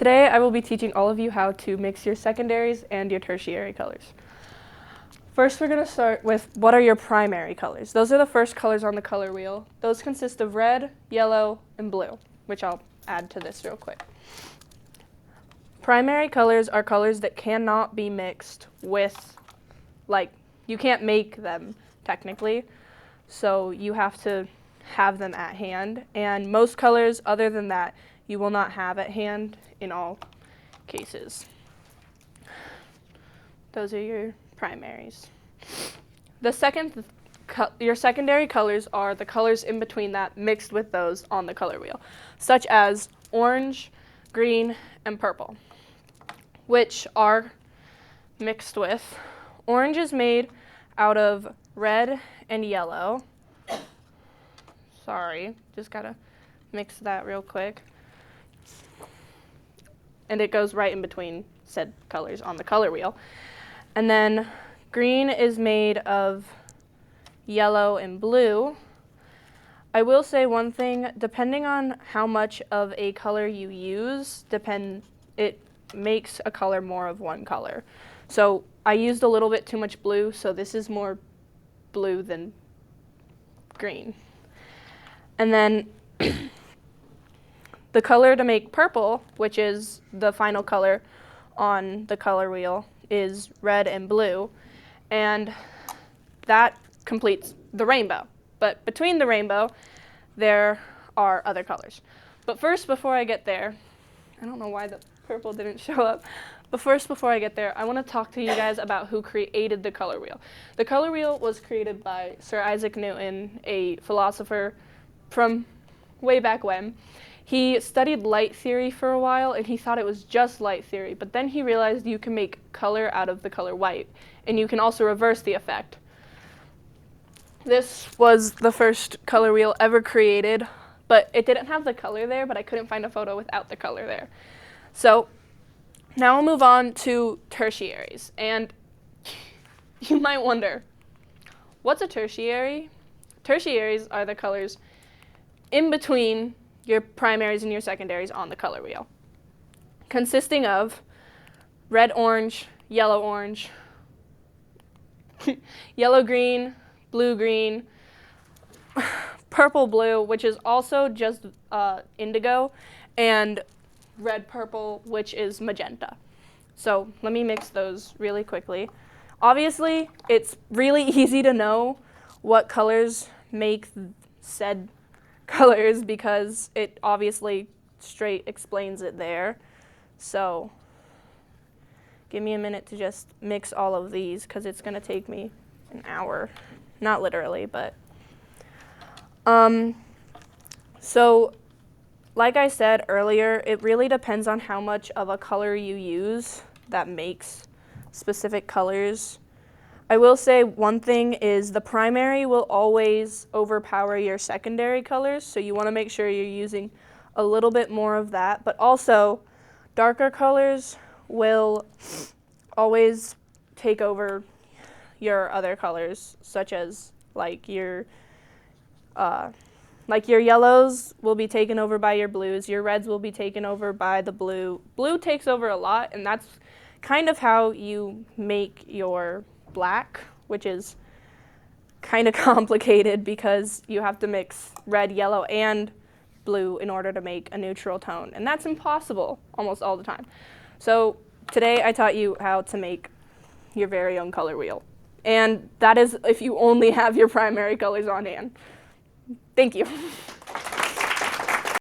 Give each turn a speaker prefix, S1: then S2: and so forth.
S1: Today I will be teaching all of you how to mix your secondaries and your tertiary colors. First we're going to start with what are your primary colors. Those are the first colors on the color wheel. Those consist of red, yellow, and blue, which I'll add to this real quick. Primary colors are colors that cannot be mixed with, you can't make them technically, so you have to have them at hand. And most colors other than that you will not have at hand in all cases. Those are your primaries. Your secondary colors are the colors in between that mixed with those on the color wheel, such as orange, green, and purple, which are mixed with. Orange is made out of red and yellow. Sorry, just gotta mix that real quick. And it goes right in between said colors on the color wheel. And then green is made of yellow and blue. I will say one thing, depending on how much of a color you use, it makes a color more of one color. So I used a little bit too much blue, so this is more blue than green. And then the color to make purple, which is the final color on the color wheel, is red and blue, and that completes the rainbow. But between the rainbow, there are other colors. But first, before I get there, I don't know why the purple didn't show up, but first, before I get there, I want to talk to you guys about who created the color wheel. The color wheel was created by Sir Isaac Newton, a philosopher from way back when. He studied light theory for a while, and he thought it was just light theory, but then he realized you can make color out of the color white, and you can also reverse the effect. This was the first color wheel ever created, but it didn't have the color there, but I couldn't find a photo without the color there. So now we'll move on to tertiaries, and you might wonder, what's a tertiary? Tertiaries are the colors in between your primaries and your secondaries on the color wheel, consisting of red-orange, yellow-orange, yellow-green, blue-green, purple-blue, which is also just indigo, and red-purple, which is magenta. So let me mix those really quickly. Obviously, it's really easy to know what colors make said colors because it obviously straight explains it there. So give me a minute to just mix all of these because it's going to take me an hour. Not literally, but. So like I said earlier, it really depends on how much of a color you use that makes specific colors. I will say one thing is the primary will always overpower your secondary colors, so you want to make sure you're using a little bit more of that, but also darker colors will always take over your other colors, such as your yellows will be taken over by your blues, your reds will be taken over by the blue. Blue takes over a lot, and that's kind of how you make your black, which is kind of complicated because you have to mix red, yellow, and blue in order to make a neutral tone, and that's impossible almost all the time. So today I taught you how to make your very own color wheel, and that is if you only have your primary colors on hand. Thank you.